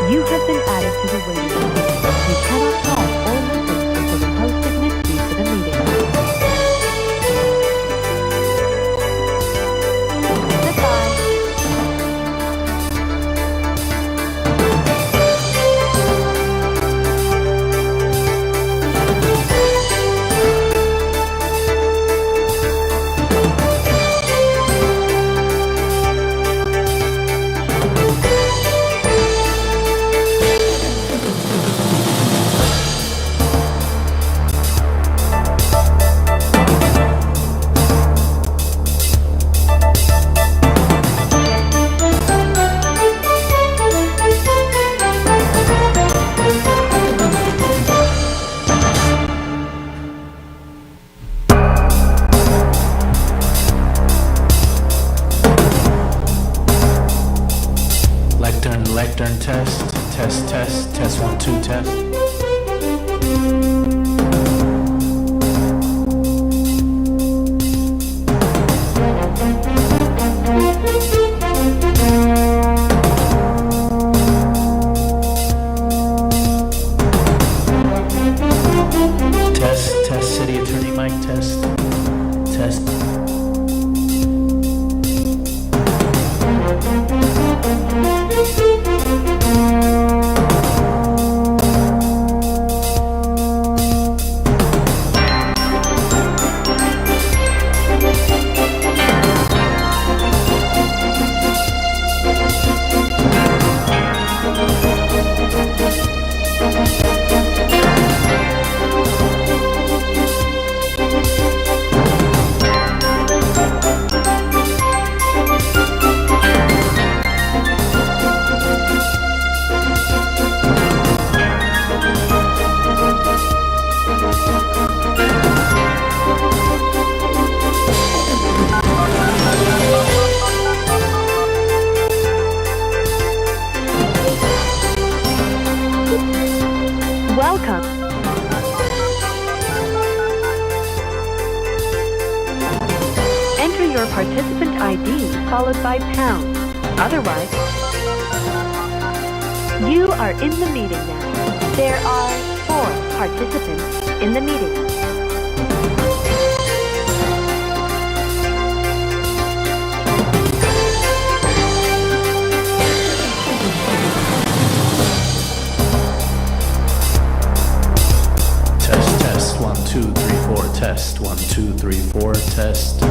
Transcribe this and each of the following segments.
You have been added to the waiting list. You cannot talk or listen until the host admits you to the meeting. Goodbye. Lectern test 1 2 test. Test city attorney mic test. Welcome. Enter your participant ID followed by pound. Otherwise, you are in the meeting now. There are 4 participants in the meeting. Test 1 2 3 4 test 1 2 3 4 test.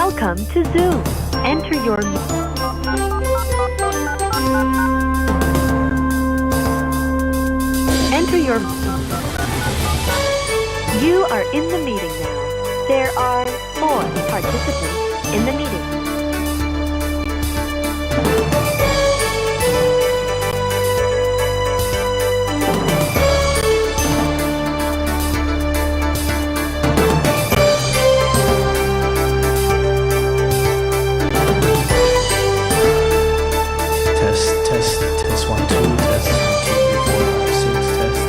Welcome to Zoom. Enter your Enter your You are in the meeting now. There are 4 participants in the meeting. Test 1 2 test 1 2 3 4 5 6 test.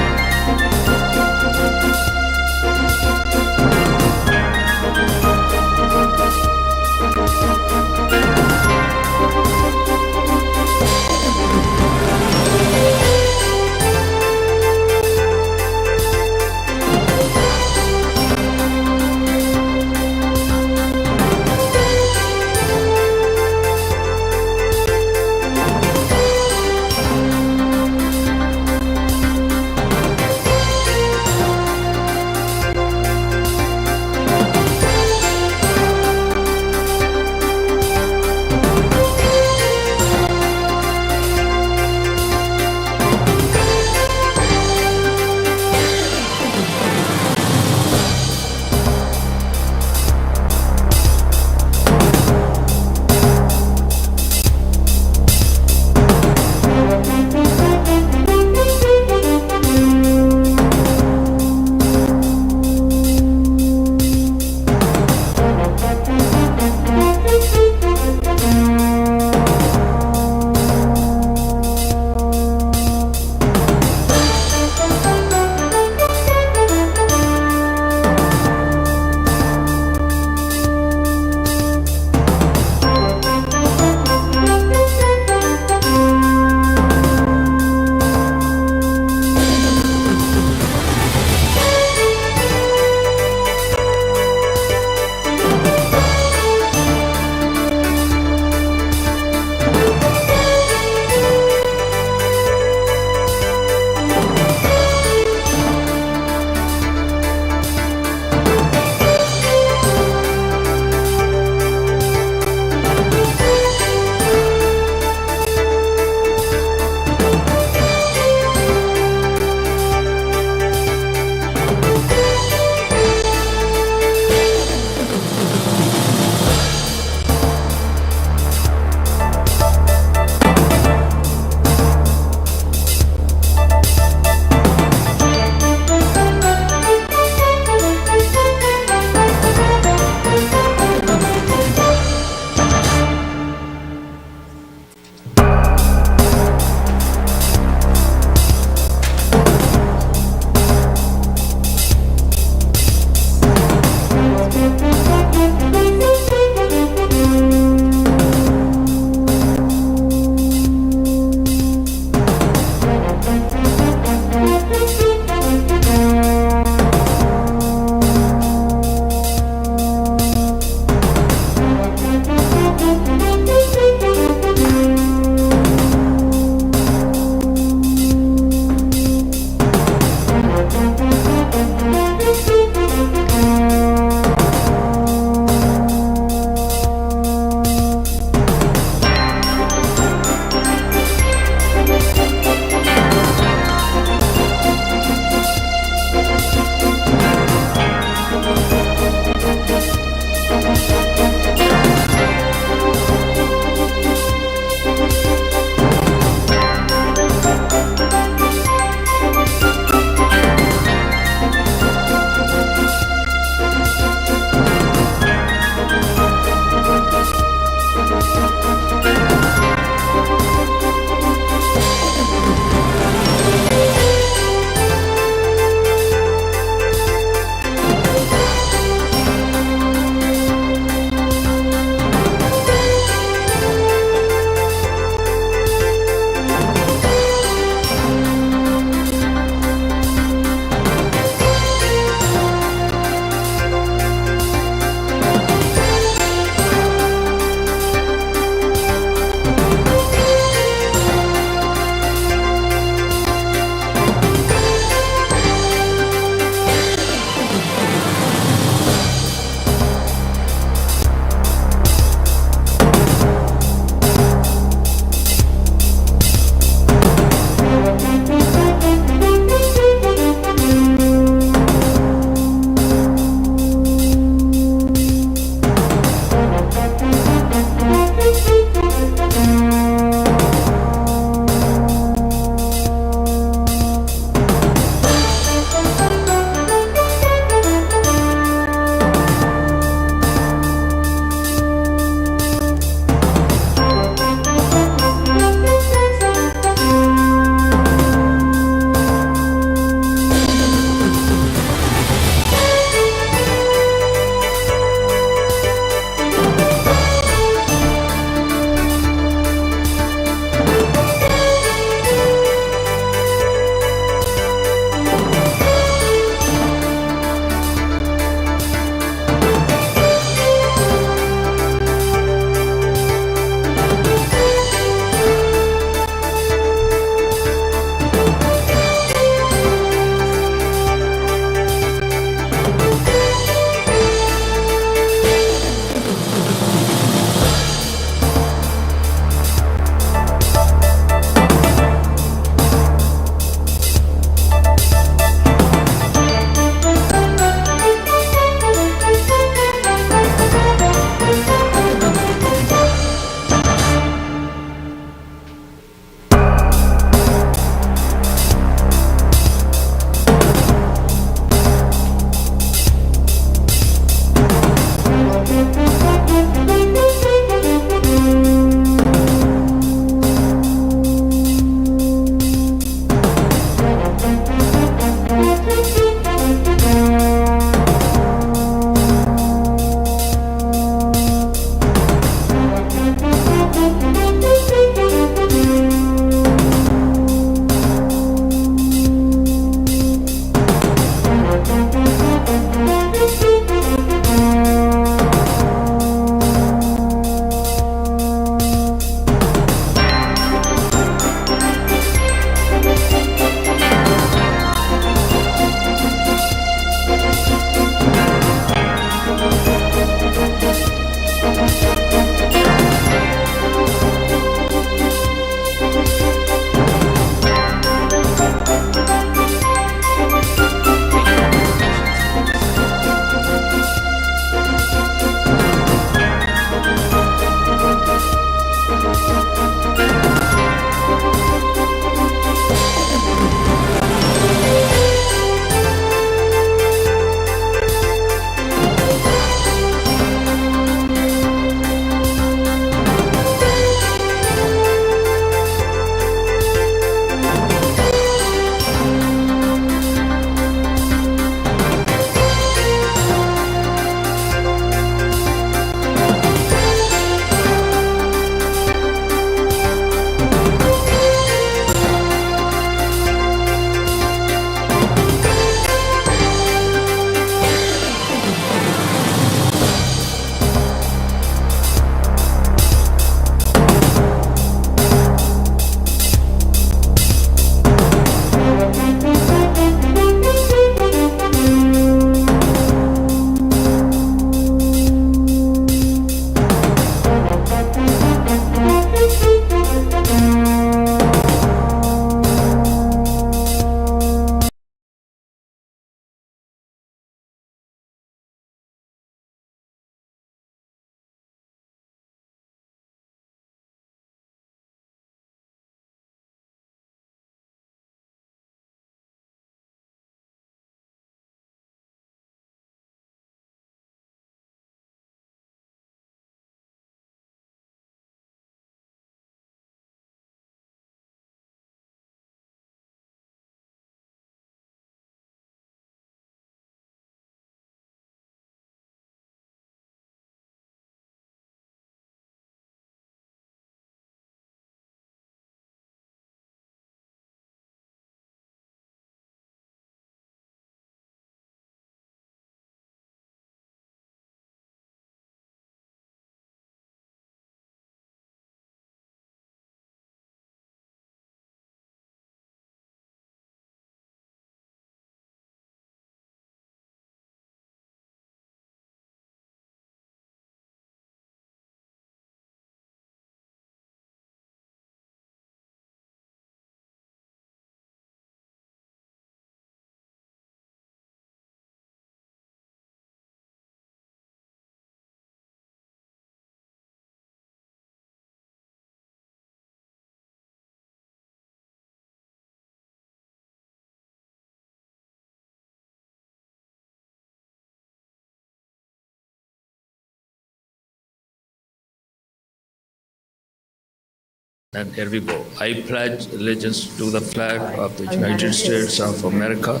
And here we go. I pledge allegiance to the flag of the United States of America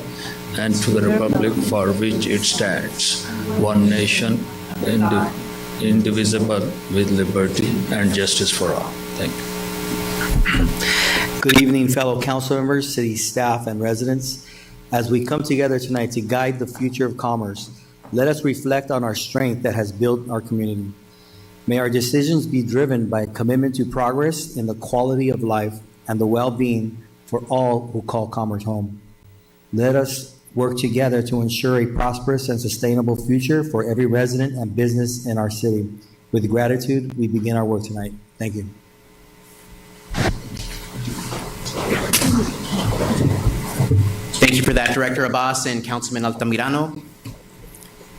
and to the republic for which it stands, one nation, indivisible, with liberty and justice for all. Thank you. Good evening, fellow council members, city staff, and residents. As we come together tonight to guide the future of commerce, let us reflect on our strength that has built our community. May our decisions be driven by a commitment to progress in the quality of life and the well-being for all who call Commerce home. Let us work together to ensure a prosperous and sustainable future for every resident and business in our city. With gratitude, we begin our work tonight. Thank you. Thank you for that, Director Abbas and Councilman Altamirano.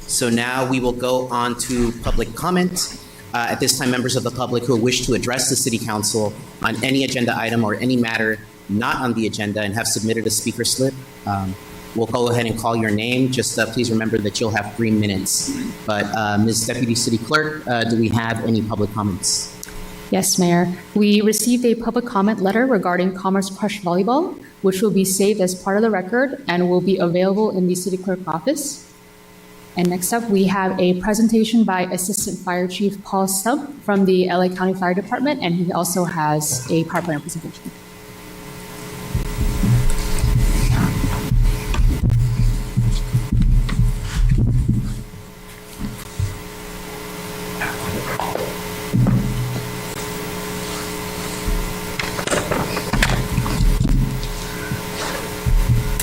So now we will go on to public comment. At this time, members of the public who wish to address the City Council on any agenda item or any matter not on the agenda and have submitted a speaker slip, we'll go ahead and call your name. Just please remember that you'll have 3 minutes. But Ms. Deputy City Clerk, do we have any public comments? Yes, Mayor. We received a public comment letter regarding Commerce Crush Volleyball, which will be saved as part of the record and will be available in the City Clerk office. And next up, we have a presentation by Assistant Fire Chief Paul Stump from the LA County Fire Department, and he also has a PowerPoint presentation.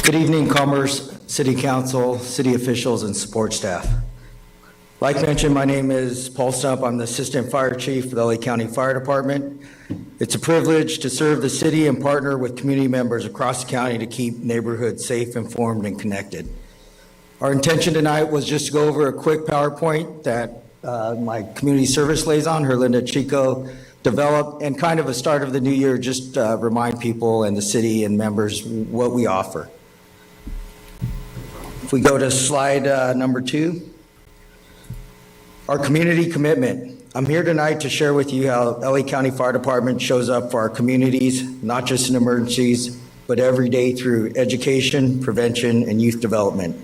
Good evening, Commerce, City Council, city officials, and support staff. Like mentioned, my name is Paul Stump. I'm the Assistant Fire Chief for the LA County Fire Department. It's a privilege to serve the city and partner with community members across the county to keep neighborhoods safe, informed, and connected. Our intention tonight was just to go over a quick PowerPoint that my community service liaison, Herlinda Chico, developed, and kind of a start of the new year, just remind people and the city and members what we offer. If we go to slide number 2, our community commitment. I'm here tonight to share with you how LA County Fire Department shows up for our communities, not just in emergencies, but every day through education, prevention, and youth development.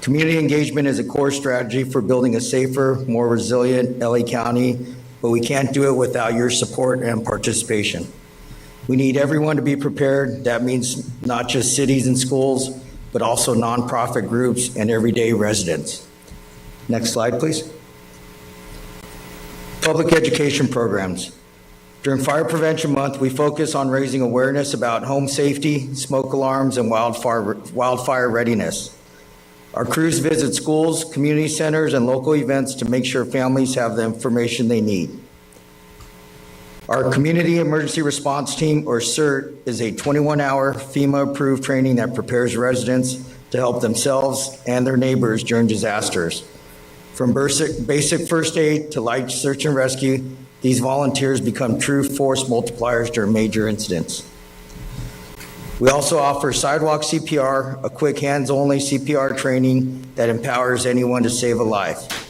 Community engagement is a core strategy for building a safer, more resilient LA County, but we can't do it without your support and participation. We need everyone to be prepared. That means not just cities and schools, but also nonprofit groups and everyday residents. Next slide, please. Public education programs. During Fire Prevention Month, we focus on raising awareness about home safety, smoke alarms, and wildfire readiness. Our crews visit schools, community centers, and local events to make sure families have the information they need. Our Community Emergency Response Team, or CERT, is a 21-hour FEMA-approved training that prepares residents to help themselves and their neighbors during disasters. From basic first aid to light search and rescue, these volunteers become true force multipliers during major incidents. We also offer sidewalk CPR, a quick hands-only CPR training that empowers anyone to save a life.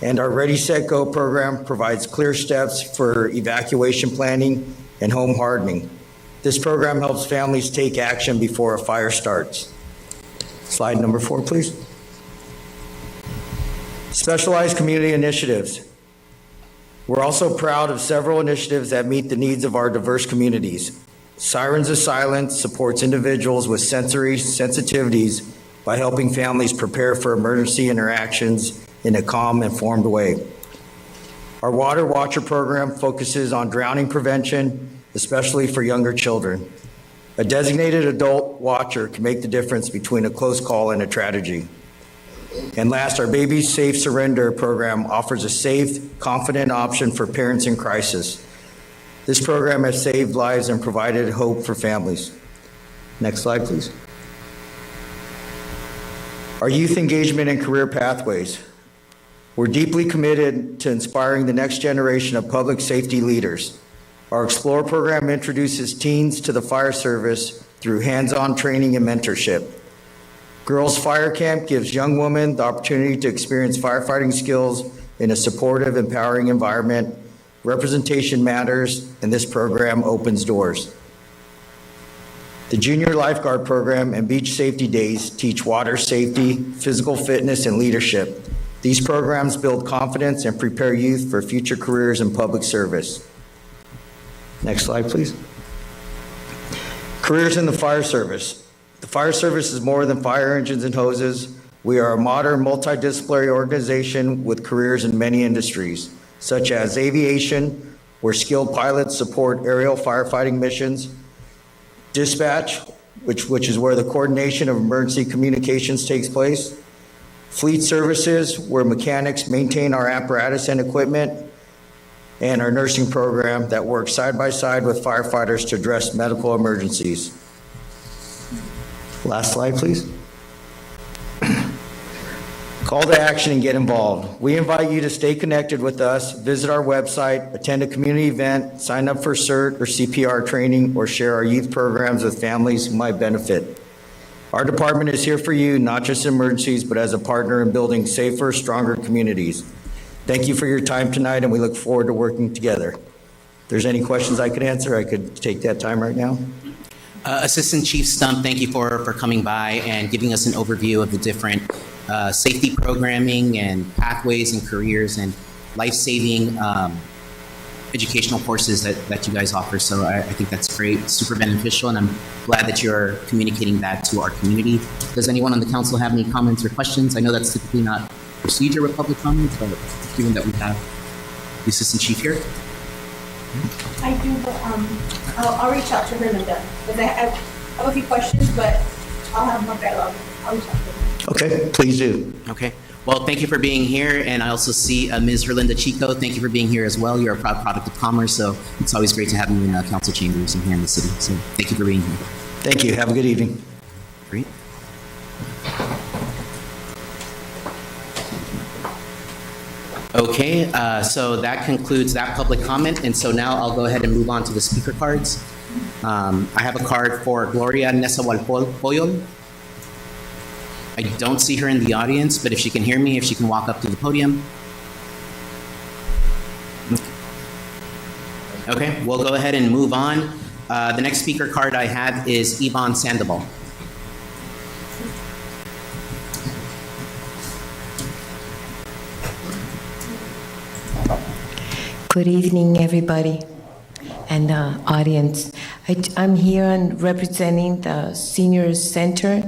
And our Ready, Set, Go program provides clear steps for evacuation planning and home hardening. This program helps families take action before a fire starts. Slide number 4, please. Specialized community initiatives. We're also proud of several initiatives that meet the needs of our diverse communities. Sirens of Silence supports individuals with sensory sensitivities by helping families prepare for emergency interactions in a calm, informed way. Our Water Watcher program focuses on drowning prevention, especially for younger children. A designated adult watcher can make the difference between a close call and a tragedy. And last, our Baby Safe Surrender program offers a safe, confident option for parents in crisis. This program has saved lives and provided hope for families. Next slide, please. Our youth engagement and career pathways. We're deeply committed to inspiring the next generation of public safety leaders. Our Explore program introduces teens to the fire service through hands-on training and mentorship. Girls Fire Camp gives young women the opportunity to experience firefighting skills in a supportive, empowering environment. Representation matters, and this program opens doors. The Junior Lifeguard Program and Beach Safety Days teach water safety, physical fitness, and leadership. These programs build confidence and prepare youth for future careers in public service. Next slide, please. Careers in the fire service. The fire service is more than fire engines and hoses. We are a modern, multidisciplinary organization with careers in many industries, such as aviation, where skilled pilots support aerial firefighting missions, dispatch, which is where the coordination of emergency communications takes place, fleet services, where mechanics maintain our apparatus and equipment, and our nursing program that works side by side with firefighters to address medical emergencies. Last slide, please. Call to action and get involved. We invite you to stay connected with us, visit our website, attend a community event, sign up for CERT or CPR training, or share our youth programs with families who might benefit. Our department is here for you, not just in emergencies, but as a partner in building safer, stronger communities. Thank you for your time tonight, and we look forward to working together. If there's any questions I could answer, I could take that time right now. Assistant Chief Stump, thank you for coming by and giving us an overview of the different safety programming and pathways and careers and life-saving educational courses that you guys offer. So I think that's great, super beneficial, and I'm glad that you're communicating that to our community. Does anyone on the council have any comments or questions? I know that's typically not procedure with public comments, but given that we have the Assistant Chief here. I do, but I'll reach out to her, Linda. Because I have a few questions, but I'll have more dialogue. I'll reach out to her. Okay, please do. Okay. Well, thank you for being here. And I also see Ms. Rolinda Chico. Thank you for being here as well. You're a proud product of commerce, so it's always great to have you in council chambers and here in the city. So thank you for being here. Thank you. Have a good evening. Great. Okay, so that concludes that public comment, and so now I'll go ahead and move on to the speaker cards. I have a card for Gloria Nezahualcóyotl. I don't see her in the audience, but if she can hear me, if she can walk up to the podium. Okay, we'll go ahead and move on. The next speaker card I have is Yvonne Sandoval. Good evening, everybody, and audience. I'm here and representing the Senior Center,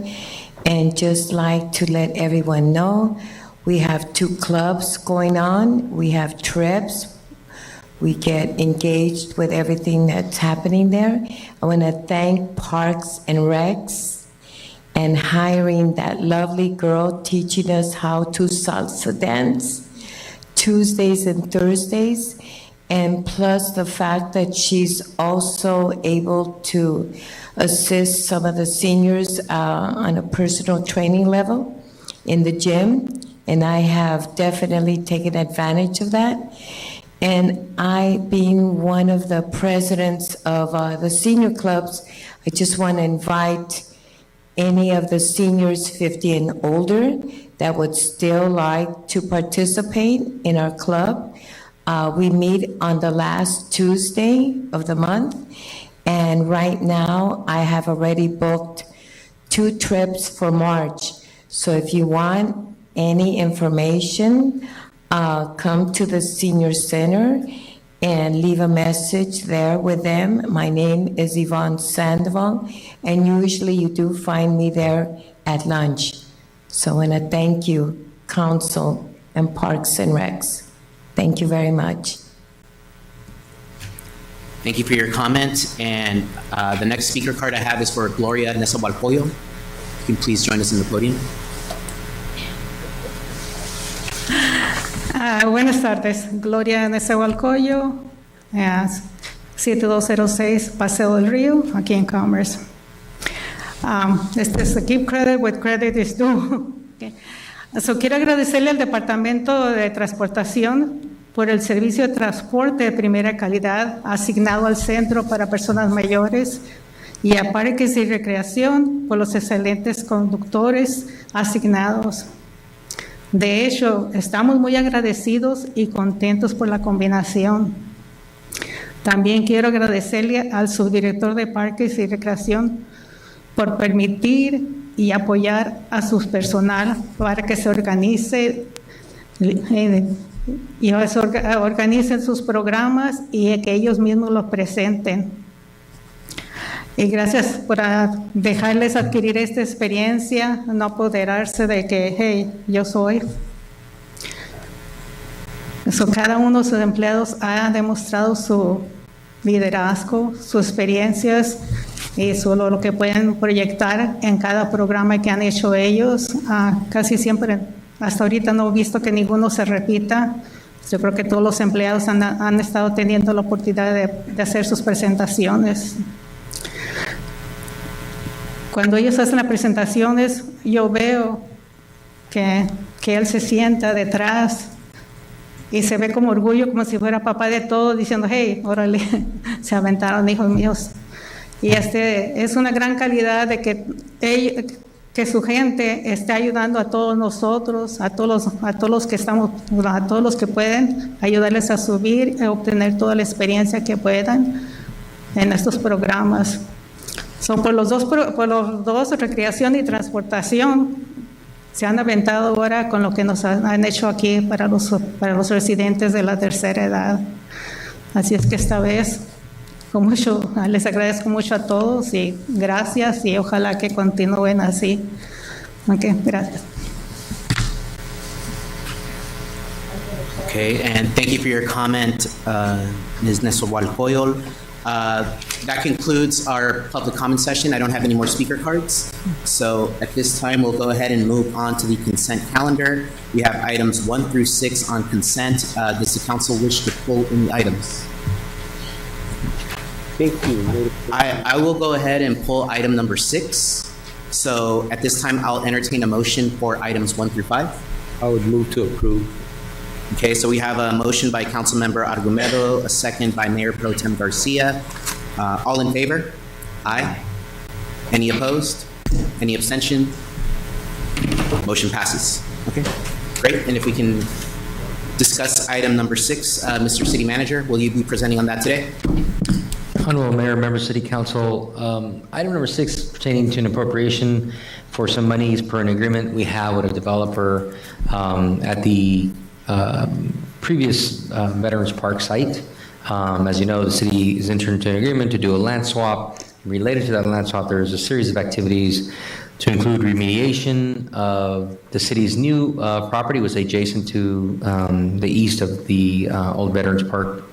and just like to let everyone know, we have 2 clubs going on. We have trips. We get engaged with everything that's happening there. I want to thank Parks and Recs and hiring that lovely girl teaching us how to salsa dance Tuesdays and Thursdays, and plus the fact that she's also able to assist some of the seniors on a personal training level in the gym, and I have definitely taken advantage of that. And I, being one of the presidents of the senior clubs, I just want to invite any of the seniors 50 and older that would still like to participate in our club. We meet on the last Tuesday of the month, and right now I have already booked 2 trips for March. So if you want any information, come to the Senior Center and leave a message there with them. My name is Yvonne Sandoval, and usually you do find me there at lunch. So I want to thank you, Council and Parks and Recs. Thank you very much. Thank you for your comment. And the next speaker card I have is for Gloria Nezahualcóyotl. You can please join us in the podium. Buenas tardes, Gloria Nezahualcóyotl, 7206 Paseo del Río, aquí en Commerce. Este es Keep Credit with Credit is Due. Okay. So, quiero agradecerle al Departamento de Transportación por el servicio de transporte de primera calidad asignado al Centro para Personas Mayores y a Parques y Recreación por los excelentes conductores asignados. De hecho, estamos muy agradecidos y contentos por la combinación También quiero agradecerle al subdirector de Parques y Recreación por permitir y apoyar a su personal para que se organice y organicen sus programas y que ellos mismos los presenten. Y gracias por dejarles adquirir esta experiencia, no apoderarse de que, hey, yo soy. Cada uno de sus empleados ha demostrado su liderazgo, sus experiencias y solo lo que pueden proyectar en cada programa que han hecho ellos. Casi siempre, hasta ahorita no he visto que ninguno se repita. Yo creo que todos los empleados han estado teniendo la oportunidad de hacer sus presentaciones. Cuando ellos hacen las presentaciones, yo veo que él se sienta detrás y se ve como orgullo, como si fuera papá de todos, diciendo, hey, órale, se aventaron, hijos míos. Y es una gran calidad de que su gente esté ayudando a todos nosotros, a todos los que estamos, a todos los que pueden, ayudarles a subir y obtener toda la experiencia que puedan en estos programas. Por los dos, recreación y transportación, se han aventado ahora con lo que nos han hecho aquí para los residentes de la tercera edad. Así es que esta vez, les agradezco mucho a todos y gracias y ojalá que continúen así. Okay, gracias. Okay, and thank you for your comment, Ms. Nesohualcoyol. That concludes our public comment session. I don't have any more speaker cards. So at this time, we'll go ahead and move on to the consent calendar. We have items 1 through 6 on consent. Does the council wish to pull any items? Thank you. I will go ahead and pull item number 6. So at this time, I'll entertain a motion for items 1 through 5. I would move to approve. Okay, so we have a motion by Councilmember Argumedo, a second by Mayor Pro Tem Garcia. All in favor? Aye. Any opposed? Any abstention? Motion passes. Okay, great. And if we can discuss item number 6, Mr. City Manager, will you be presenting on that today? Honorable Mayor, members of City Council, item number 6 pertaining to an appropriation for some monies per an agreement we have with a developer at the previous Veterans Park site. As you know, the city is entered into an agreement to do a land swap. Related to that land swap, there's a series of activities to include remediation of the city's new property, was adjacent to the east of the old Veterans Park.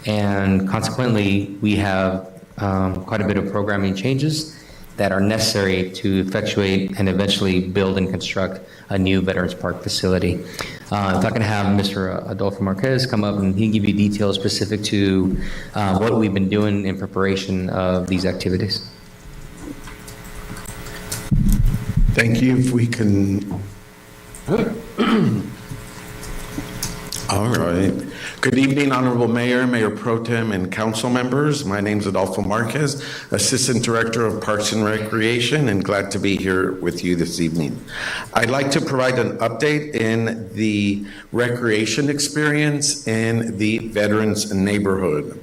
And consequently, we have quite a bit of programming changes that are necessary to effectuate and eventually build and construct a new Veterans Park facility. If I can have Mr. Adolfo Marquez come up and he can give you details specific to what we've been doing in preparation of these activities. Thank you. If we can. All right. Good evening, Honorable Mayor, Mayor Pro Tem, and council members. My name is Adolfo Marquez, Assistant Director of Parks and Recreation, and glad to be here with you this evening. I'd like to provide an update in the recreation experience in the Veterans neighborhood.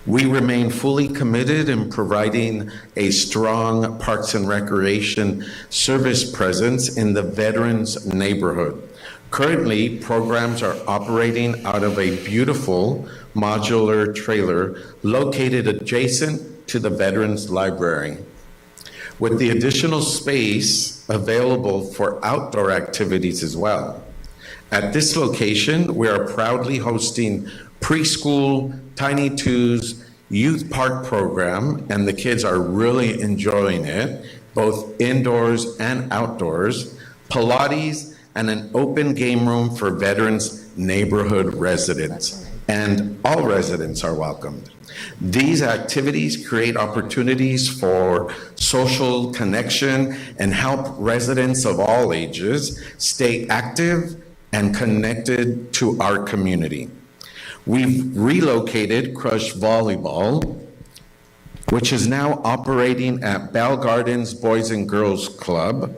We remain fully committed in providing a strong Parks and Recreation service presence in the Veterans neighborhood. Currently, programs are operating out of a beautiful modular trailer located adjacent to the Veterans Library. With the additional space available for outdoor activities as well. At this location, we are proudly hosting preschool, Tiny Twos, youth park program, and the kids are really enjoying it, both indoors and outdoors, Pilates, and an open game room for veterans neighborhood residents. And all residents are welcomed. These activities create opportunities for social connection and help residents of all ages stay active and connected to our community. We've relocated Crush Volleyball, which is now operating at Bell Gardens Boys and Girls Club,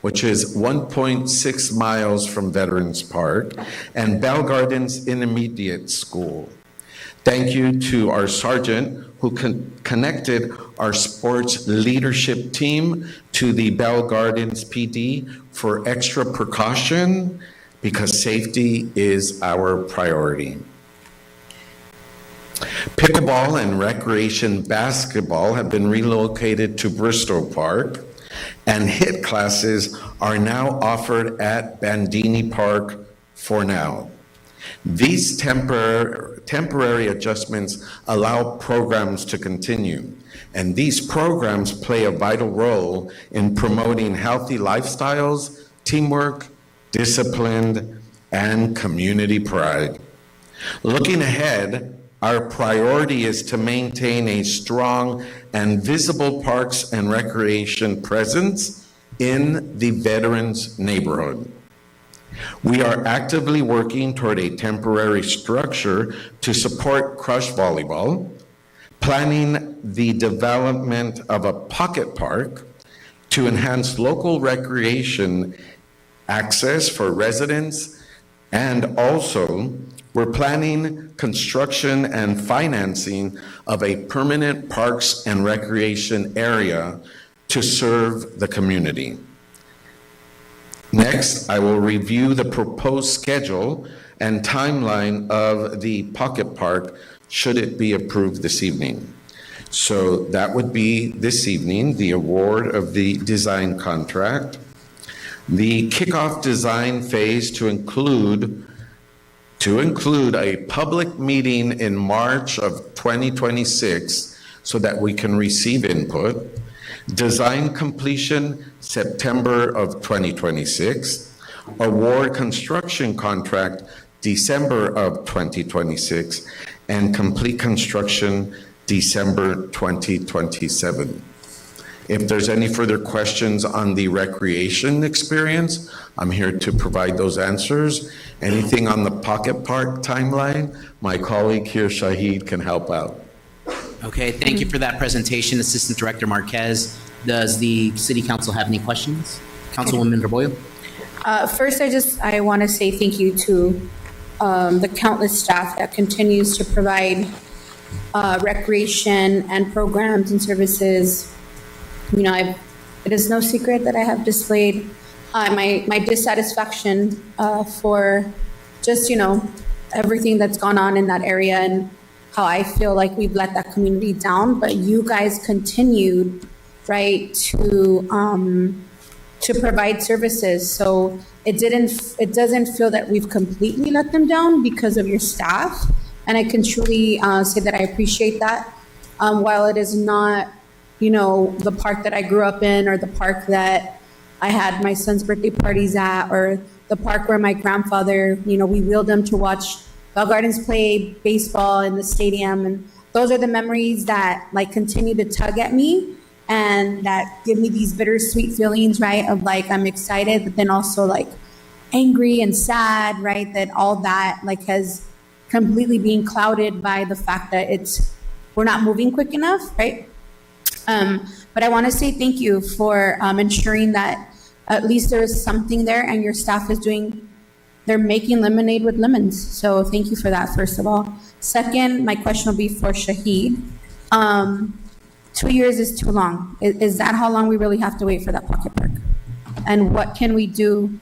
which is 1.6 miles from Veterans Park, and Bell Gardens Intermediate School. Thank you to our sergeant who connected our sports leadership team to the Bell Gardens PD for extra precaution because safety is our priority. Pickleball and recreation basketball have been relocated to Bristol Park, and HIIT classes are now offered at Bandini Park for now. These temporary adjustments allow programs to continue, and these programs play a vital role in promoting healthy lifestyles, teamwork, discipline, and community pride. Looking ahead, our priority is to maintain a strong and visible parks and recreation presence in the veterans' neighborhood. We are actively working toward a temporary structure to support crush volleyball, planning the development of a pocket park to enhance local recreation access for residents, and also we're planning construction and financing of a permanent parks and recreation area to serve the community. Next, I will review the proposed schedule and timeline of the pocket park should it be approved this evening. So that would be this evening, the award of the design contract, the kickoff design phase to include a public meeting in March of 2026 so that we can receive input, design completion September of 2026, award construction contract December of 2026, and complete construction December 2027. If there's any further questions on the recreation experience, I'm here to provide those answers. Anything on the pocket park timeline, my colleague here, Shahid, can help out. Okay, thank you for that presentation, Assistant Director Marquez. Does the City Council have any questions? Councilwoman Rebollo? First, I want to say thank you to the countless staff that continues to provide recreation and programs and services. You know, it is no secret that I have displayed my dissatisfaction for just, you know, everything that's gone on in that area and how I feel like we've let that community down. But you guys continued, right, to provide services. So it doesn't feel that we've completely let them down because of your staff. And I can truly say that I appreciate that. While it is not, you know, the park that I grew up in or the park that I had my son's birthday parties at or the park where my grandfather, you know, we wheeled him to watch Bell Gardens play baseball in the stadium. And those are the memories that like continue to tug at me and that give me these bittersweet feelings, right? Of like, I'm excited, but then also like angry and sad, right? That all that like has completely been clouded by the fact that we're not moving quick enough, right? But I want to say thank you for ensuring that at least there is something there and your staff is they're making lemonade with lemons. So thank you for that, first of all. Second, my question will be for Shahid. 2 years is too long. Is that how long we really have to wait for that pocket park? And what can we do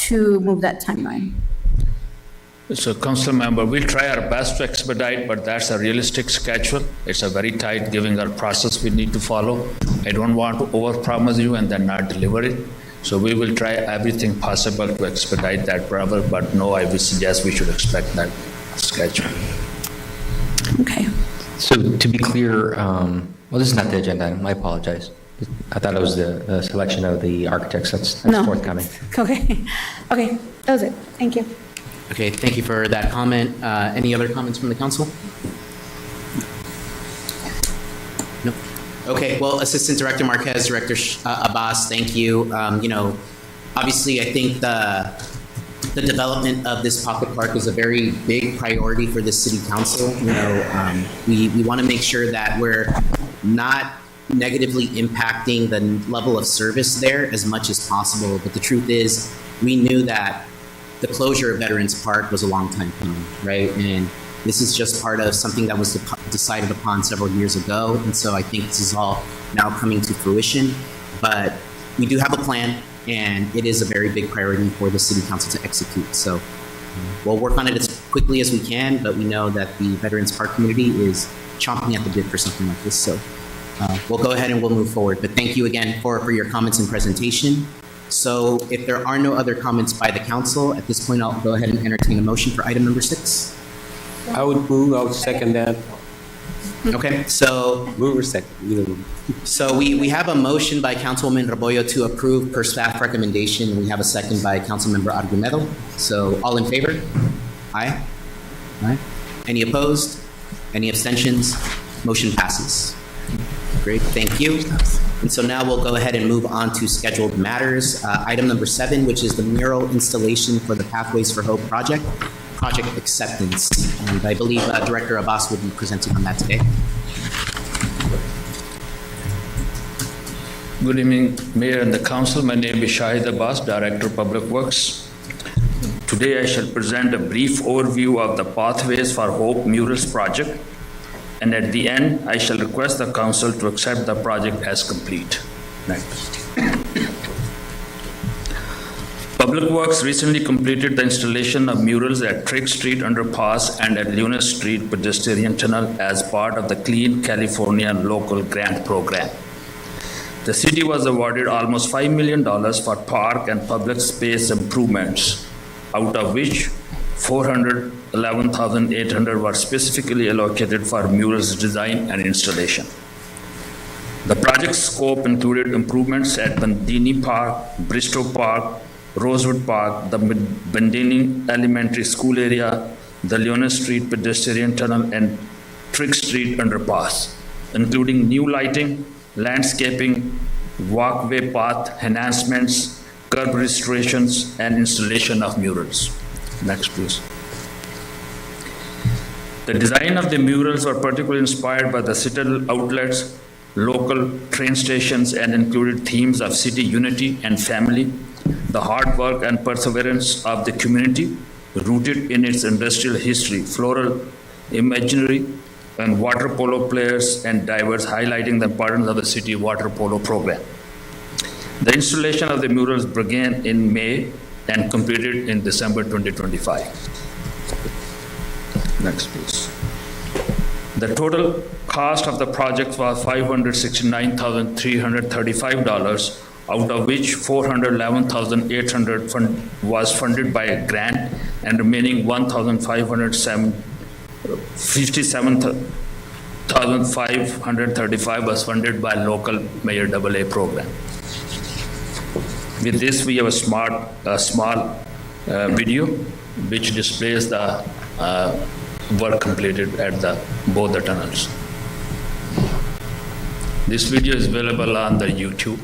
to move that timeline? So, Council Member, we'll try our best to expedite, but that's a realistic schedule. It's a very tight, giving our process we need to follow. I don't want to overpromise you and then not deliver it. So we will try everything possible to expedite that, brother, but no, I would suggest we should expect that schedule. Okay. So to be clear, well, this is not the agenda item. I apologize. I thought it was the selection of the architects. That's No. forthcoming. Okay. Okay, that was it. Thank you. Okay, thank you for that comment. Any other comments from the council? No. Okay, well, Assistant Director Marquez, Director Abbas, thank you. You know, obviously, I think the development of this pocket park is a very big priority for the City Council. You know, we want to make sure that we're not negatively impacting the level of service there as much as possible. But the truth is, we knew that the closure of Veterans Park was a long time coming, right? And This is just part of something that was decided upon several years ago, and so I think this is all now coming to fruition. But we do have a plan, and it is a very big priority for the City Council to execute. So we'll work on it as quickly as we can, but we know that the Veterans Park community is chomping at the bit for something like this. So we'll go ahead and we'll move forward. But thank you again for your comments and presentation. So if there are no other comments by the council, at this point, I'll go ahead and entertain a motion for item number 6. I would second that. Okay, so Move or second, either one. So we have a motion by Councilwoman Rebollo to approve per staff recommendation. We have a second by Councilmember Argumedo. So all in favor? Aye? Aye. Any opposed? Any abstentions? Motion passes. Great, thank you. And so now we'll go ahead and move on to scheduled matters. Item number 7, which is the mural installation for the Pathways for Hope project acceptance. And I believe Director Abbas will be presenting on that today. Good evening, Mayor and the Council. My name is Shahid Abbas, Director of Public Works. Today I shall present a brief overview of the Pathways for Hope Murals project, and at the end, I shall request the Council to accept the project as complete. Next. Public Works recently completed the installation of murals at Trigg Street Underpass and at Luna Street Pedestrian Tunnel as part of the Clean California Local Grant Program. The city was awarded almost $5 million for park and public space improvements, out of which $411,800 were specifically allocated for murals design and installation. The project's scope included improvements at Bandini Park, Bristow Park, Rosewood Park, the Bandini Elementary School area, the Leona Street Pedestrian Tunnel, and Trigg Street Underpass, including new lighting, landscaping, walkway path enhancements, curb restorations, and installation of murals. Next, please. The design of the murals were particularly inspired by the citadel outlets, local train stations, and included themes of city unity and family, the hard work and perseverance of the community, rooted in its industrial history, floral imagery, and water polo players and divers, highlighting the importance of the city water polo program. The installation of the murals began in May and completed in December 2025. Next, please. The total cost of the project was $569,335, out of which $411,800 was funded by a grant, and remaining $57,535 was funded by local Mayor AA program. With this, we have a small video which displays the work completed at both the tunnels. This video is available on the YouTube.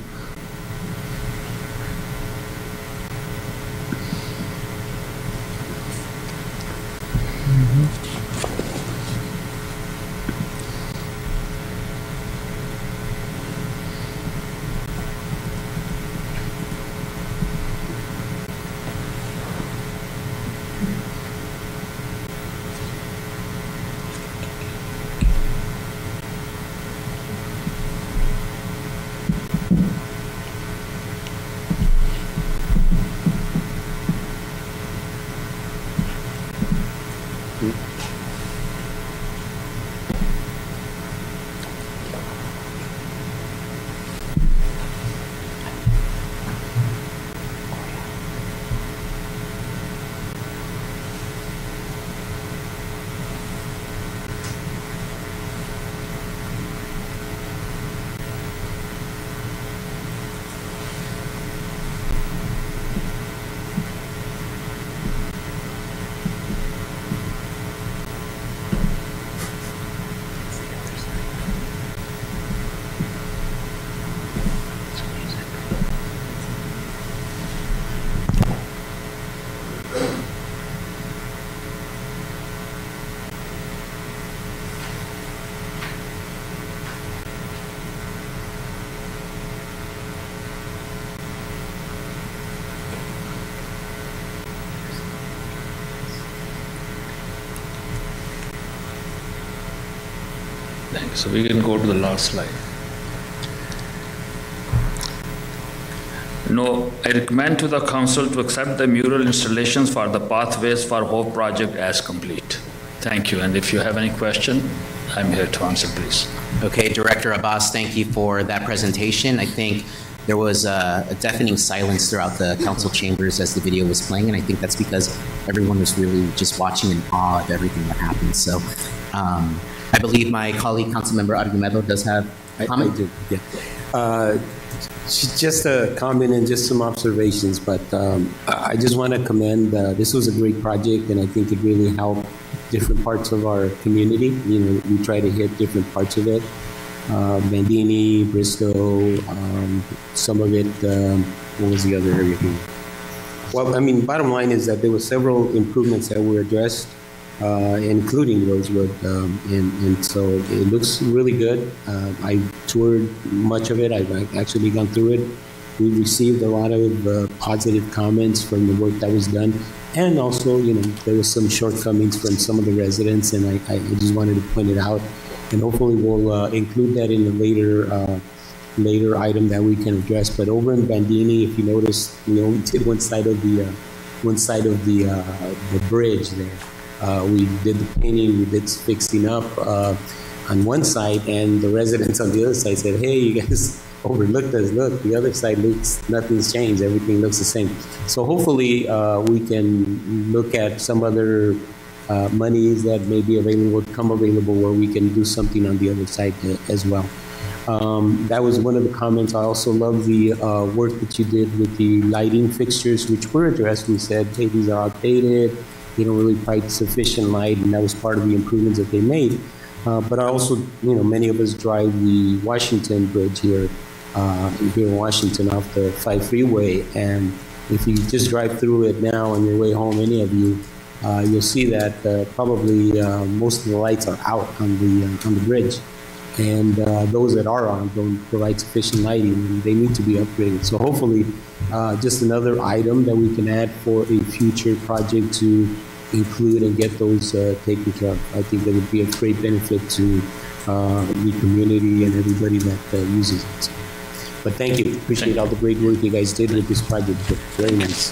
So we can go to the last slide. No, I recommend to the council to accept the mural installations for the Pathways for Hope project as complete. Thank you, and if you have any question, I'm here to answer, please. Okay, Director Abbas, thank you for that presentation. I think there was a deafening silence throughout the council chambers as the video was playing, and I think that's because everyone was really just watching in awe of everything that happened. So I believe my colleague, Councilmember Argumedo, does have a comment. I do, yeah. Just a comment and just some observations, but I just want to commend, this was a great project, and I think it really helped different parts of our community. You know, we try to hit different parts of it. Bandini, Bristow, some of it, what was the other area here? Well, I mean, bottom line is that there were several improvements that were addressed, including Rosewood, and so it looks really good. I toured much of it. I've actually gone through it. We received a lot of positive comments from the work that was done, and also, you know, there was some shortcomings from some of the residents, and I just wanted to point it out, and hopefully we'll include that in the later item that we can address. But over in Bandini, if you notice, we only did one side of the bridge there. We did the painting, we did fixing up on one side, and the residents on the other side said, hey, you guys overlooked us. Look, the other side looks, nothing's changed. Everything looks the same. So hopefully we can look at some other monies that may be available, come available, where we can do something on the other side as well. That was one of the comments. I also love the work that you did with the lighting fixtures, which were addressed. We said, hey, these are outdated. They don't really provide sufficient light, and that was part of the improvements that they made. But I also, you know, many of us drive the Washington Bridge here in Washington off the 5 freeway, and if you just drive through it now on your way home, any of you, you'll see that probably most of the lights are out on the bridge, and those that are on don't provide sufficient lighting, and they need to be upgraded. So hopefully, just another item that we can add for a future project to include and get those taken care of. I think that would be a great benefit to the community and everybody that uses it. But thank you. Appreciate all the great work you guys did with this project. Very nice.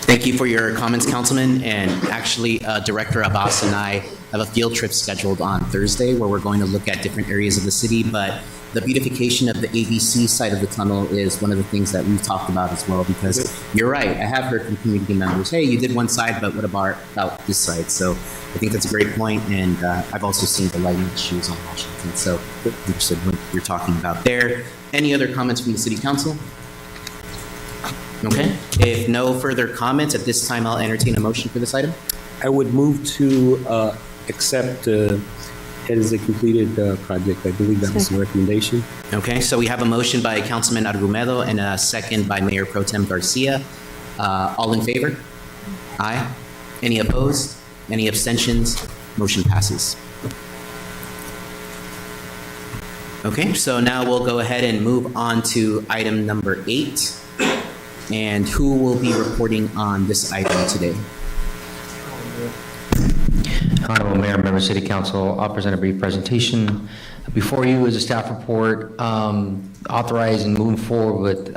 Thank you for your comments, Councilman. And actually, Director Abbas and I have a field trip scheduled on Thursday where we're going to look at different areas of the city. But the beautification of the ABC side of the tunnel is one of the things that we've talked about as well, because you're right. I have heard from community members, hey, you did one side, but what about this side? So I think that's a great point. And I've also seen the lighting issues on Washington. So interested in what you're talking about there. Any other comments from the City Council? Okay. If no further comments, at this time, I'll entertain a motion for this item. I would move to accept it as a completed project. I believe that was the recommendation. Okay, so we have a motion by Councilman Argumedo and a second by Mayor Pro Tem Garcia. All in favor? Aye. Any opposed? Any abstentions? Motion passes. Okay, so now we'll go ahead and move on to item number 8. And who will be reporting on this item today? Honorable Mayor, Member City Council, I'll present a brief presentation. Before you is a staff report authorizing moving forward with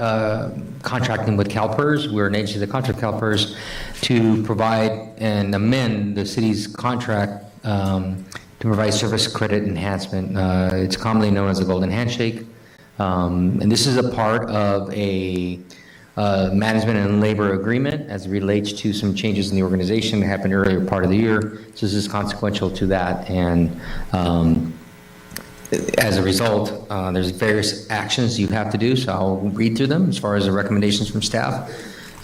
contracting with CalPERS. We're an agency that contracts with CalPERS to provide and amend the city's contract to provide service credit enhancement. It's commonly known as the Golden Handshake. And this is a part of a management and labor agreement as it relates to some changes in the organization that happened earlier part of the year. So this is consequential to that. And as a result, there's various actions you have to do. So I'll read through them as far as the recommendations from staff.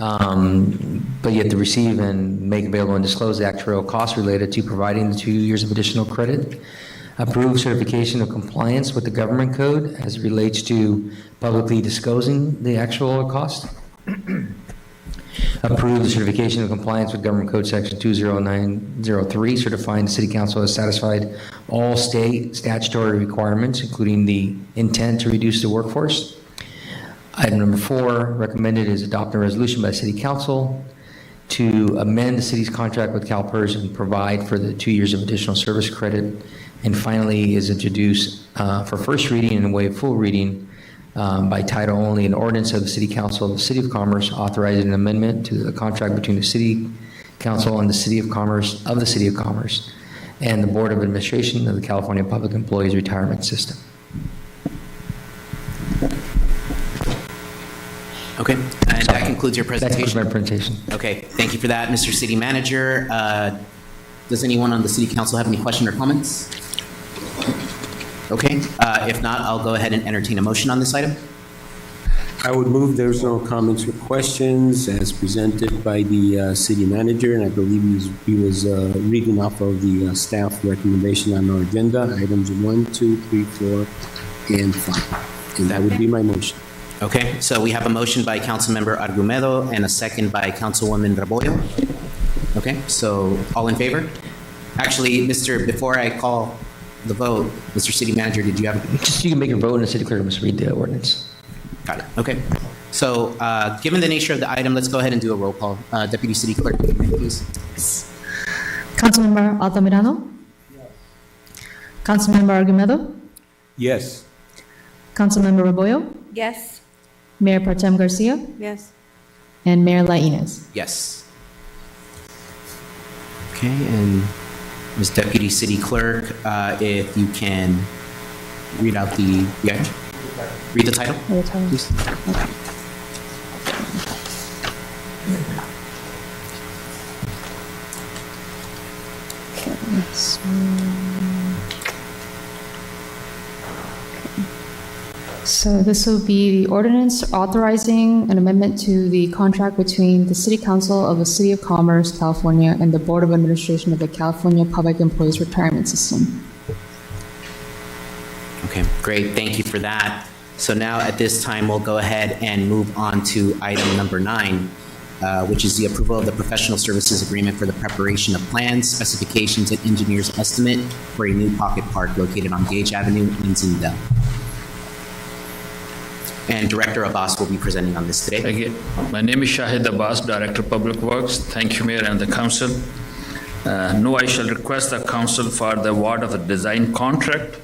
But you have to receive and make available and disclose the actuarial costs related to providing the 2 years of additional credit. Approve certification of compliance with the government code as it relates to publicly disclosing the actual cost. Approve the certification of compliance with Government Code Section 20903, certifying the City Council has satisfied all state statutory requirements, including the intent to reduce the workforce. Item number 4, recommended is adopt a resolution by City Council to amend the city's contract with CalPERS and provide for the 2 years of additional service credit And finally is introduced for first reading and waive full reading by title only, an ordinance of the City Council of the City of Commerce authorizing an amendment to the contract between the City Council and the City of Commerce and the Board of Administration of the California Public Employees Retirement System. Okay, and that concludes your That concludes presentation. my presentation. Okay, thank you for that, Mr. City Manager. Does anyone on the City Council have any questions or comments? Okay, if not, I'll go ahead and entertain a motion on this item. I would move there's no comments or questions as presented by the city manager, and I believe he was reading off of the staff recommendation on our agenda, items 1, 2, 3, 4, and 5. And that would be my motion. Okay, so we have a motion by Councilmember Argumedo and a second by Councilwoman Rebollo. Okay, so all in favor? Actually, before I call the vote, Mr. City Manager, did you have? Just you can make your vote and the city clerk must read the ordinance. Got it, okay. So, given the nature of the item, let's go ahead and do a roll call. Deputy City Clerk, please. Councilmember Altamirano? Councilmember Argumedo? Yes. Councilmember Rebollo? Yes. Mayor Pro Tem Garcia? Yes. And Mayor Lainez. Yes. Okay, and Ms. Deputy City Clerk, if you can read out read the title, please. Okay. So this will be the ordinance authorizing an amendment to the contract between the City Council of the City of Commerce, California, and the Board of Administration of the California Public Employees Retirement System. Okay, great, thank you for that. So now at this time, we'll go ahead and move on to item number 9, which is the approval of the professional services agreement for the preparation of plans, specifications, and engineer's estimate for a new pocket park located on Gage Avenue in Zindel. And Director Abbas will be presenting on this today. Again, my name is Shahid Abbas, Director of Public Works. Thank you, Mayor and the Council. No, I shall request the Council for the award of a design contract.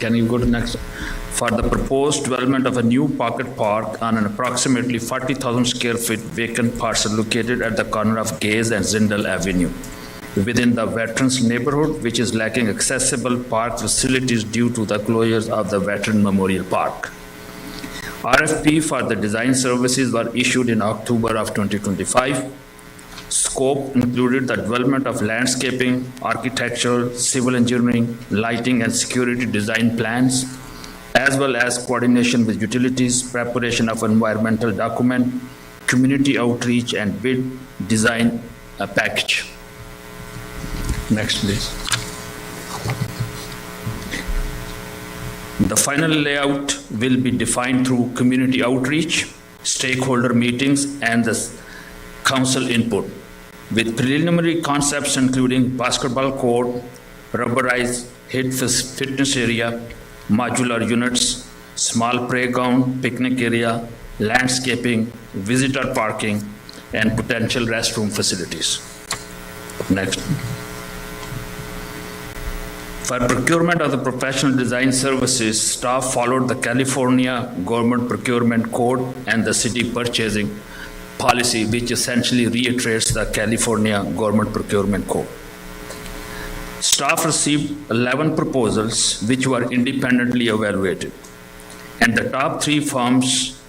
Can you go to next? For the proposed development of a new pocket park on an approximately 40,000 square feet vacant parcel located at the corner of Gage and Zindel Avenue within the Veterans neighborhood, which is lacking accessible park facilities due to the closures of the Veteran Memorial Park. RFP for the design services were issued in October of 2025. Scope included the development of landscaping, architecture, civil engineering, lighting, and security design plans, as well as coordination with utilities, preparation of environmental document, community outreach, and bid design package. Next, please. The final layout will be defined through community outreach, stakeholder meetings, and the council input, with preliminary concepts including basketball court, rubberized fitness area, modular units, small playground, picnic area, landscaping, visitor parking, and potential restroom facilities. Next. For procurement of the professional design services, staff followed the California Government Procurement Code and the city purchasing policy, which essentially reiterates the California Government Procurement Code. Staff received 11 proposals which were independently evaluated, and the top 3 firms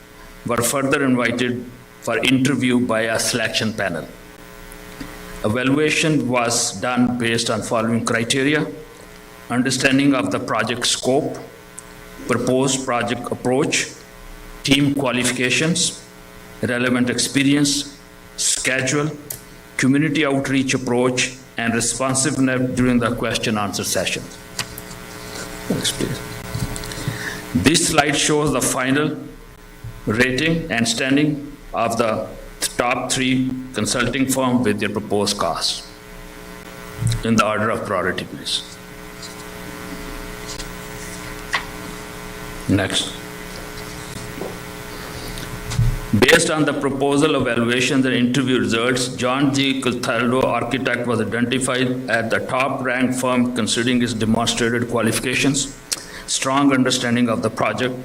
were further invited for interview by a selection panel. Evaluation was done based on following criteria: understanding of the project scope, proposed project approach, team qualifications, relevant experience, schedule, community outreach approach, and responsiveness during the question-answer session. Next, please. This slide shows the final rating and standing of the top 3 consulting firms with their proposed costs in the order of priority, please. Next. Based on the proposal evaluations and interview results, John G. Cataldo Architect was identified as the top-ranked firm considering his demonstrated qualifications, strong understanding of the project,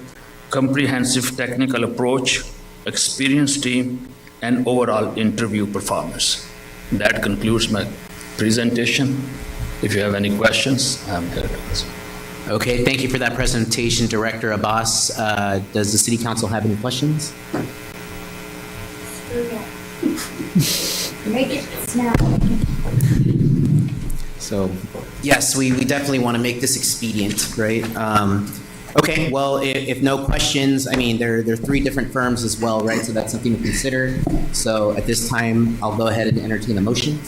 comprehensive technical approach, experienced team, and overall interview performance. That concludes my presentation. If you have any questions, I'm here to answer. Okay, thank you for that presentation, Director Abbas. Does the City Council have any questions? Make it snap. So, yes, we definitely want to make this expedient, right? Okay, well, if no questions, I mean, there are three different firms as well, right? So that's something to consider. So at this time, I'll go ahead and entertain a motion.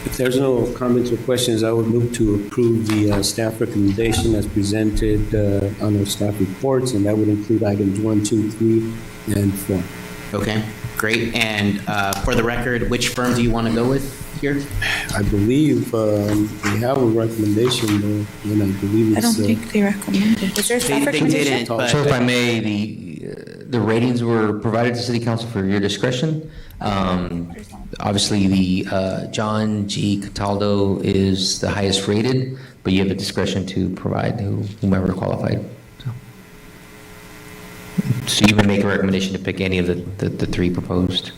If there's no comments or questions, I would move to approve the staff recommendation as presented on our staff reports, and that would include items 1, 2, 3, and 4. Okay, great. And for the record, which firm do you want to go with here? I believe we have a recommendation, though, and I believe I it's... don't think they recommended. Is there a staff They recommendation? didn't, but So if I may, the ratings were provided to City Council for your discretion. Obviously, the John G. Cataldo is the highest rated, but you have the discretion to provide whomever qualified. So you may make a recommendation to pick any of the three proposed.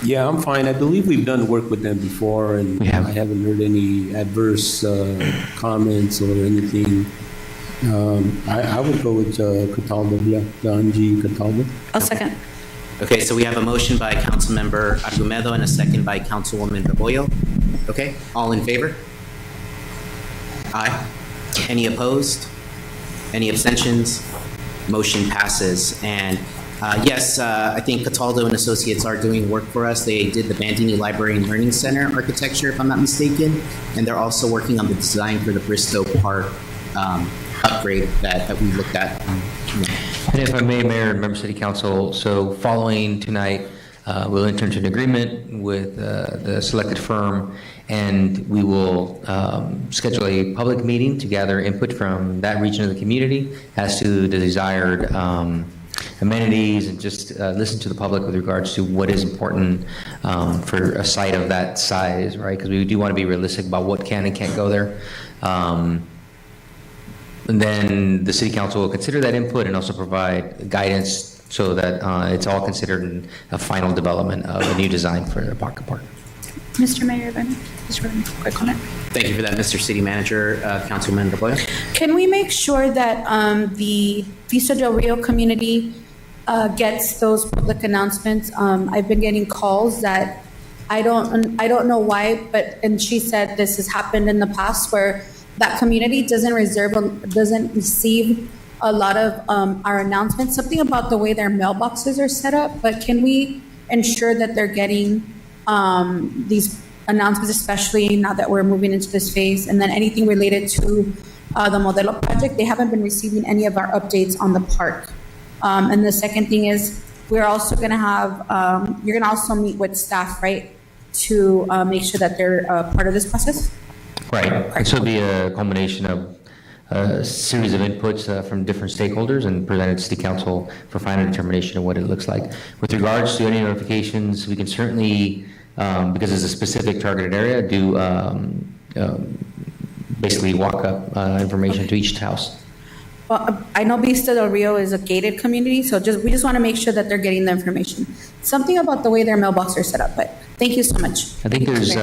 Yeah, I'm fine. I believe we've done work with them before, and We have. I haven't heard any adverse comments or anything. I would go with Cataldo, yeah, John G. Cataldo. I'll second. Okay, so we have a motion by Councilmember Argumedo and a second by Councilwoman Rebollo. Okay, all in favor? Aye. Any opposed? Any abstentions? Motion passes. And yes, I think Cataldo and Associates are doing work for us. They did the Bandini Library and Learning Center architecture, if I'm not mistaken, and they're also working on the design for the Bristow Park upgrade that we looked at. And if I may, Mayor and Member City Council, so following tonight, we'll enter into an agreement with the selected firm, and we will schedule a public meeting to gather input from that region of the community as to the desired amenities, and just listen to the public with regards to what is important for a site of that size, right? Because we do want to be realistic about what can and can't go there. And then the City Council will consider that input and also provide guidance so that it's all considered in a final development of a new design for the Pocket Park. Mr. Mayor, if I may, just for a quick comment. Thank you for that, Mr. City Manager. Councilman Rebollo? Can we make sure that the Vista Del Rio community gets those public announcements? I've been getting calls that I don't know why, and she said this has happened in the past where that community doesn't receive a lot of our announcements, something about the way their mailboxes are set up, but can we ensure that they're getting these announcements, especially now that we're moving into this phase, and then anything related to the Modelo project? They haven't been receiving any of our updates on the park. And the second thing is, we're also gonna have, you're gonna also meet with staff, right? To make sure that they're part of this process? Right, and so it'll be a combination of a series of inputs from different stakeholders and presented to City Council for final determination of what it looks like. With regards to any notifications, we can certainly, because it's a specific targeted area, do basically walk up information to each house. Well, I know Vista Del Rio is a gated community, so we just want to make sure that they're getting the information. Something about the way their mailboxes are set up, but thank you so much. I think there's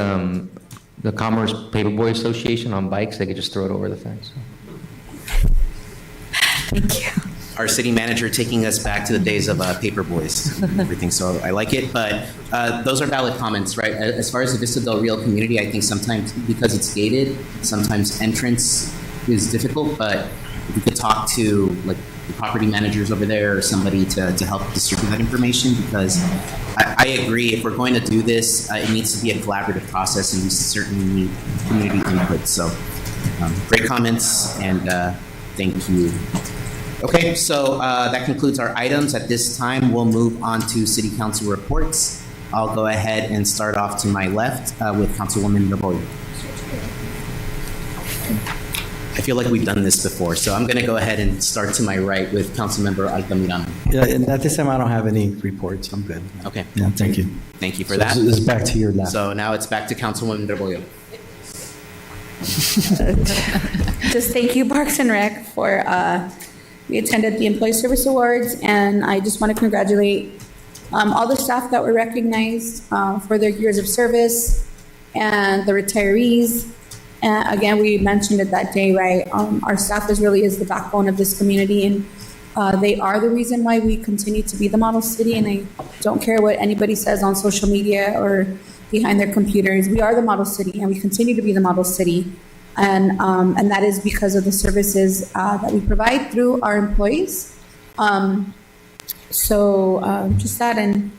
the Commerce Paperboy Association on bikes, they could just throw it over the fence. Thank you. Our city manager taking us back to the days of paper boys and everything, so I like it. But those are valid comments, right? As far as the Vista Del Rio community, I think sometimes because it's gated, sometimes entrance is difficult, but if we could talk to like the property managers over there or somebody to help distribute that information, because I agree, if we're going to do this, it needs to be a collaborative process, and we certainly need community input. So great comments, and thank you. Okay, so that concludes our items. At this time, we'll move on to City Council reports. I'll go ahead and start off to my left with Councilwoman Rebollo. I feel like we've done this before, so I'm going to go ahead and start to my right with Councilmember Altamirano. Yeah, and at this time, I don't have any reports. I'm good. Okay. Yeah, thank you. Thank you for So that. It's back to your lap. So now it's back to Councilwoman Rebollo. Just thank you, Parks and Rec, for, we attended the Employee Service Awards, and I just want to congratulate all the staff that were recognized for their years of service and the retirees. And again, we mentioned it that day, right? Our staff is the backbone of this community, and they are the reason why we continue to be the model city. And I don't care what anybody says on social media or behind their computers. We are the model city, and we continue to be the model city. And that is because of the services that we provide through our employees. Just that, and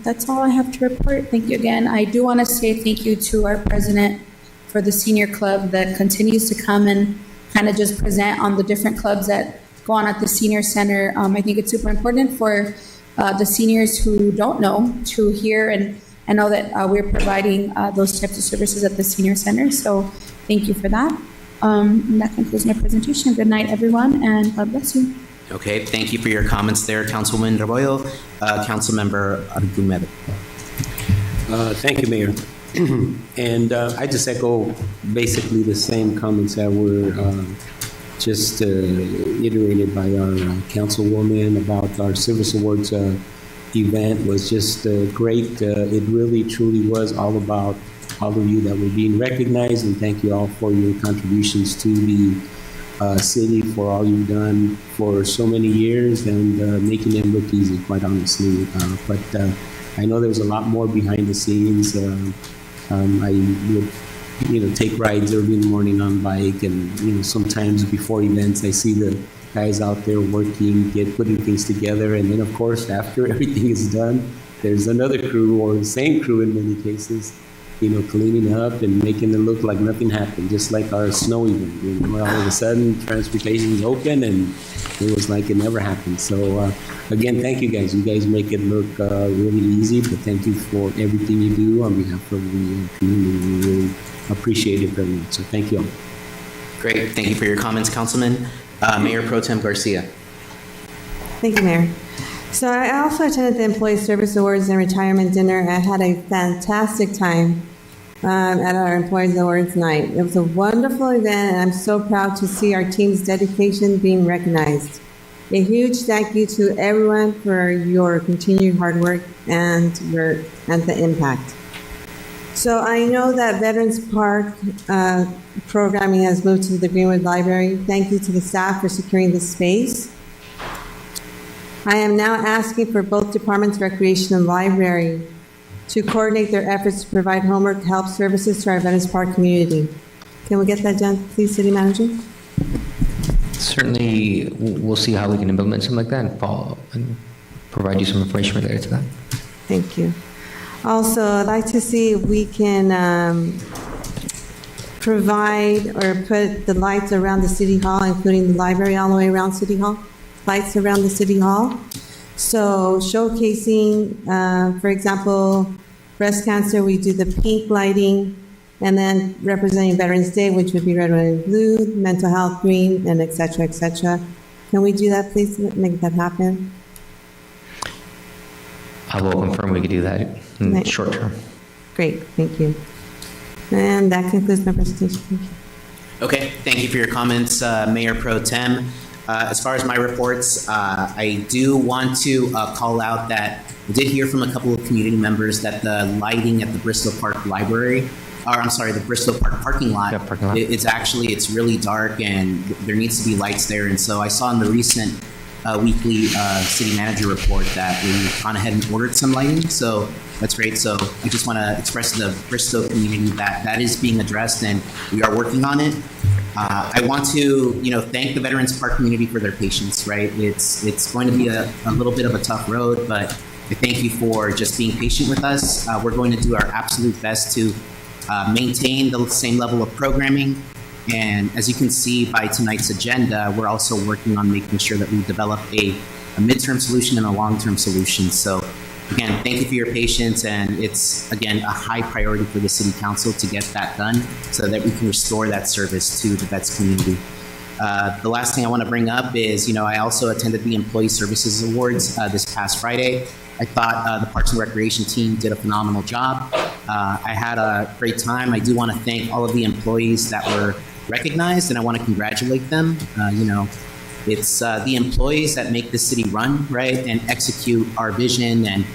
that's all I have to report. Thank you again. I do want to say thank you to our president for the senior club that continues to come and kind of just present on the different clubs that go on at the senior center. I think it's super important for the seniors who don't know to hear and know that we're providing those types of services at the senior center. So thank you for that. And that concludes my presentation. Good night, everyone, and God bless you. Okay, thank you for your comments there, Councilwoman Rebollo. Councilmember Argumedo. Thank you, Mayor. And I just echo basically the same comments that were just iterated by our councilwoman about our Service Awards event. Was just great. It really, truly was all about all of you that were being recognized, and thank you all for your contributions to the city, for all you've done for so many years and making it look easy, quite honestly. But I know there's a lot more behind the scenes. I would, take rides early in the morning on bike, and sometimes before events, I see the guys out there working, putting things together, and then of course after everything is done, there's another crew or the same crew in many cases, cleaning up and making it look like nothing happened, just like our snow event. All of a sudden, transportation is open, and it was like it never happened. So again, thank you guys. You guys make it look really easy, but thank you for everything you do on behalf of the community. We really appreciate it very much. So thank you all. Great, thank you for your comments, Councilman. Mayor Pro Tem Garcia. Thank you, Mayor. So I also attended the Employee Service Awards and Retirement Dinner. I had a fantastic time at our Employees Awards night. It was a wonderful event, and I'm so proud to see our team's dedication being recognized. A huge thank you to everyone for your continued hard work and the impact. So I know that Veterans Park programming has moved to the Greenwood Library. Thank you to the staff for securing this space. I am now asking for both departments, Recreation and Library, to coordinate their efforts to provide homework help services to our Veterans Park community. Can we get that done, please, City Manager? Certainly, we'll see how we can implement something like that and follow up and provide you some information related to that. Thank you. Also, I'd like to see if we can provide or put the lights around the City Hall, including the library all the way around City Hall, lights around the City Hall. So showcasing, for example, breast cancer, we do the pink lighting, and then representing Veterans Day, which would be red, white, and blue, mental health, green, and et cetera, et cetera. Can we do that, please, make that happen? I will confirm we could do that in the short term. Great, thank you. And that concludes my presentation. Thank you. Okay, thank you for your comments, Mayor Pro Tem. As far as my reports, I do want to call out that I did hear from a couple of community members that the lighting at the Bristol Park Library, or I'm sorry, the Bristol Park parking lot, it's really dark and there needs to be lights there. And so I saw in the recent weekly city manager report that we gone ahead and ordered some lighting. So that's great. So I just want to express to the Bristol community that that is being addressed and we are working on it. I want to, thank the Veterans Park community for their patience, right? It's going to be a little bit of a tough road, but I thank you for just being patient with us. We're going to do our absolute best to maintain the same level of programming. And as you can see by tonight's agenda, we're also working on making sure that we develop a midterm solution and a long-term solution. So again, thank you for your patience, and it's, again, a high priority for the city council to get that done so that we can restore that service to the vets community. The last thing I want to bring up is, I also attended the Employee Services Awards this past Friday. I thought the Parks and Recreation team did a phenomenal job. I had a great time. I do want to thank all of the employees that were recognized, and I want to congratulate them. It's the employees that make the city run, right, and execute our vision and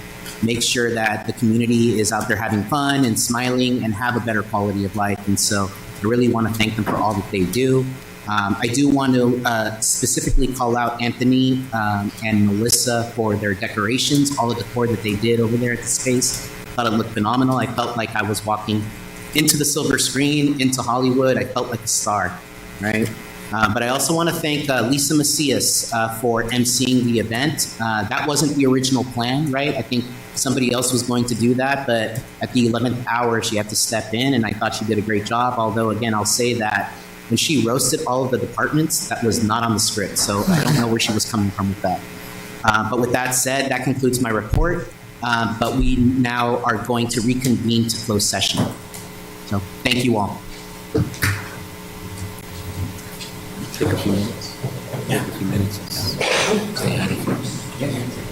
make sure that the community is out there having fun and smiling and have a better quality of life. And so I really want to thank them for all that they do. I do want to specifically call out Anthony and Melissa for their decorations, all the decor that they did over there at the space. I thought it looked phenomenal. I felt like I was walking into the silver screen, into Hollywood. I felt like a star, right? But I also want to thank Lisa Macias for emceeing the event. That wasn't the original plan, right? I think somebody else was going to do that, but at the 11th hour, she had to step in, and I thought she did a great job. Although, again, I'll say that when she roasted all of the departments, that was not on the script. So I don't know where she was coming from with that. But with that said, that concludes my report. But we now are going to reconvene to close session. So thank you all. Take a few minutes. Yeah, a few minutes. Say hi.